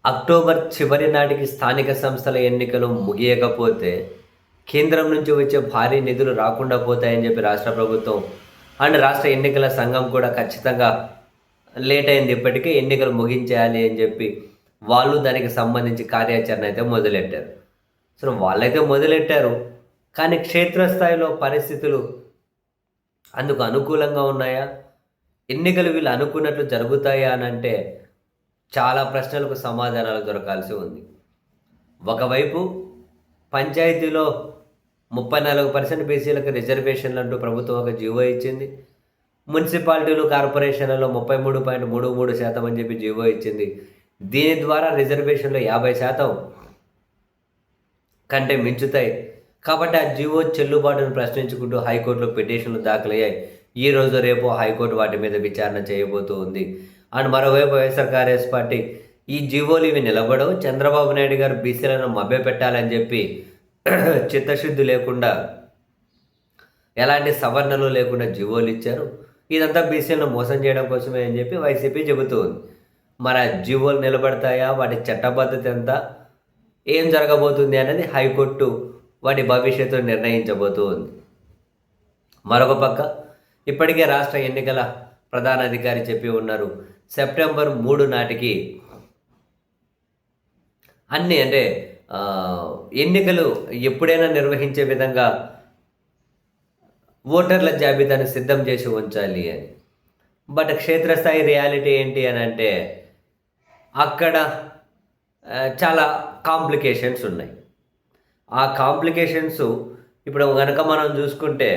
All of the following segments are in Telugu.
అక్టోబర్ చివరి నాటికి స్థానిక సంస్థల ఎన్నికలు ముగియకపోతే కేంద్రం నుంచి వచ్చే భారీ నిధులు రాకుండా పోతాయని చెప్పి రాష్ట్ర ప్రభుత్వం అండ్ రాష్ట్ర ఎన్నికల సంఘం కూడా ఖచ్చితంగా లేట్ అయింది. ఇప్పటికే ఎన్నికలు ముగించేయాలి అని చెప్పి వాళ్ళు దానికి సంబంధించి కార్యాచరణ అయితే మొదలెట్టారు. సో వాళ్ళైతే మొదలెట్టారు, కానీ క్షేత్రస్థాయిలో పరిస్థితులు అందుకు అనుకూలంగా ఉన్నాయా? ఎన్నికలు వీళ్ళు అనుకున్నట్లు జరుగుతాయా అని అంటే చాలా ప్రశ్నలకు సమాధానాలు దొరకాల్సి ఉంది. ఒకవైపు పంచాయతీలో 34% బీసీలకు రిజర్వేషన్లు అంటూ ప్రభుత్వం ఒక జీవో ఇచ్చింది. మున్సిపాలిటీలు కార్పొరేషన్లలో 33.33% అని చెప్పి జీవో ఇచ్చింది. దీని ద్వారా రిజర్వేషన్లు 50% కంటే మించుతాయి. కాబట్టి ఆ జీవో చెల్లుబాటును ప్రశ్నించుకుంటూ హైకోర్టులో పిటిషన్లు దాఖలయ్యాయి. ఈ రోజు రేపు హైకోర్టు వాటి మీద విచారణ చేయబోతూ ఉంది. అండ్ మరోవైపు వైఎస్ఆర్ కాంగ్రెస్ పార్టీ ఈ జీవోలు ఇవి నిలబడవు, చంద్రబాబు నాయుడు గారు బీసీలను మభ్యపెట్టాలని చెప్పి చిత్తశుద్ధి లేకుండా ఎలాంటి సవరణలు లేకుండా జీవోలు ఇచ్చారు. ఇదంతా బీసీలను మోసం చేయడం కోసమే అని చెప్పి వైసీపీ చెబుతూ ఉంది. మరి ఆ జీవోలు నిలబడతాయా, వాటి చట్టబద్ధత ఎంత, ఏం జరగబోతుంది అనేది హైకోర్టు వాటి భవిష్యత్తు నిర్ణయించబోతూ ఉంది. మరొక పక్క ఇప్పటికే రాష్ట్ర ఎన్నికల ప్రధాన అధికారి చెప్పి ఉన్నారు, సెప్టెంబర్ 3 నాటికి అన్నీ ఎన్నికలు ఎప్పుడైనా నిర్వహించే విధంగా ఓటర్ల జాబితాను సిద్ధం చేసి ఉంచాలి అని. బట్ క్షేత్రస్థాయి రియాలిటీ ఏంటి అని అంటే అక్కడ చాలా కాంప్లికేషన్స్ ఉన్నాయి. ఆ కాంప్లికేషన్స్ ఇప్పుడు కనుక మనం చూసుకుంటే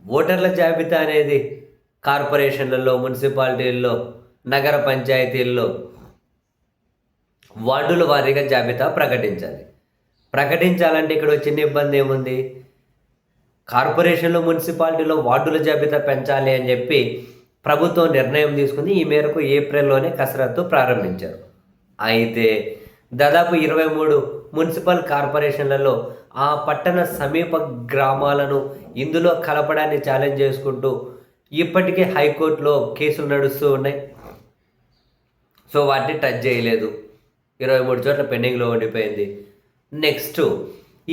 ఓటర్ల జాబితా అనేది కార్పొరేషన్లలో, మున్సిపాలిటీల్లో, నగర పంచాయతీల్లో వార్డుల వారీగా జాబితా ప్రకటించాలంటే ఇక్కడ చిన్న ఇబ్బంది ఏముంది? కార్పొరేషన్లో, మున్సిపాలిటీలో వార్డుల జాబితా పెంచాలి అని చెప్పి ప్రభుత్వం నిర్ణయం తీసుకుంది. ఈ మేరకు ఏప్రిల్లోనే కసరత్తు ప్రారంభించారు. అయితే దాదాపు 23 మున్సిపల్ కార్పొరేషన్లలో ఆ పట్టణ సమీప గ్రామాలను ఇందులో కలపడాన్ని ఛాలెంజ్ చేసుకుంటూ ఇప్పటికే హైకోర్టులో కేసులు నడుస్తూ ఉన్నాయి. సో వాటిని టచ్ చేయలేదు. 23 చోట్ల పెండింగ్లో ఉండిపోయింది. నెక్స్ట్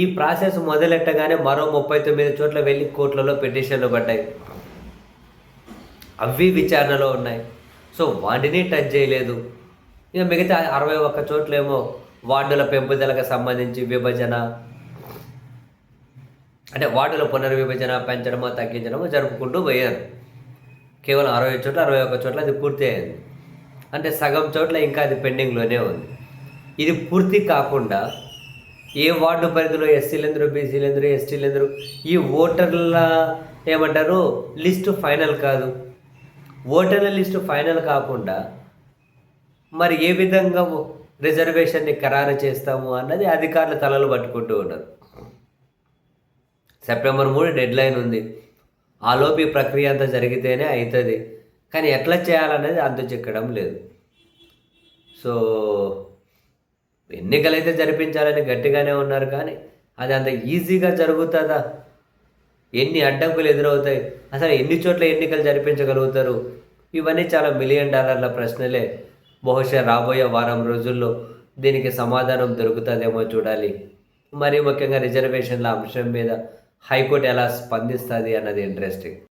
ఈ ప్రాసెస్ మొదలెట్టగానే మరో 39 చోట్ల వెళ్ళి కోర్టులలో పిటిషన్లు పడ్డాయి. అవి విచారణలో ఉన్నాయి. సో వాటిని టచ్ చేయలేదు. ఇక మిగతా 61 చోట్లేమో వార్డుల పెంపుదలకు సంబంధించి విభజన, వార్డుల పునర్విభజన పెంచడమో తగ్గించడమో జరుపుకుంటూ పోయారు. కేవలం 60 చోట్ల 61 చోట్ల అది పూర్తి అయింది. సగం చోట్ల ఇంకా అది పెండింగ్లోనే ఉంది. ఇది పూర్తి కాకుండా ఏ వార్డు పరిధిలో ఎస్సీలందరూ, బీసీలందరూ, ఎస్టీలందరూ ఈ ఓటర్ల లిస్టు ఫైనల్ కాదు. ఓటర్ల లిస్టు ఫైనల్ కాకుండా మరి ఏ విధంగా రిజర్వేషన్ని ఖరారు చేస్తాము అన్నది అధికారులు తలలు పట్టుకుంటూ ఉన్నారు. సెప్టెంబర్ 3 డెడ్ లైన్ ఉంది. ఆలోపు ఈ ప్రక్రియ అంతా జరిగితేనే అవుతుంది. కానీ ఎట్లా చేయాలనేది అంతు చిక్కడం లేదు. సో ఎన్నికలైతే జరిపించాలని గట్టిగానే ఉన్నారు, కానీ అది అంత ఈజీగా జరుగుతుందా? ఎన్ని అడ్డంకులు ఎదురవుతాయి? అసలు ఎన్ని చోట్ల ఎన్నికలు జరిపించగలుగుతారు? ఇవన్నీ చాలా $1 మిలియన్ ప్రశ్నలే. బహుశా రాబోయే వారం రోజుల్లో దీనికి సమాధానం దొరుకుతుందేమో చూడాలి. మరీ ముఖ్యంగా రిజర్వేషన్ల అంశం మీద హైకోర్టు ఎలా స్పందిస్తుంది అన్నది ఇంట్రెస్టింగ్.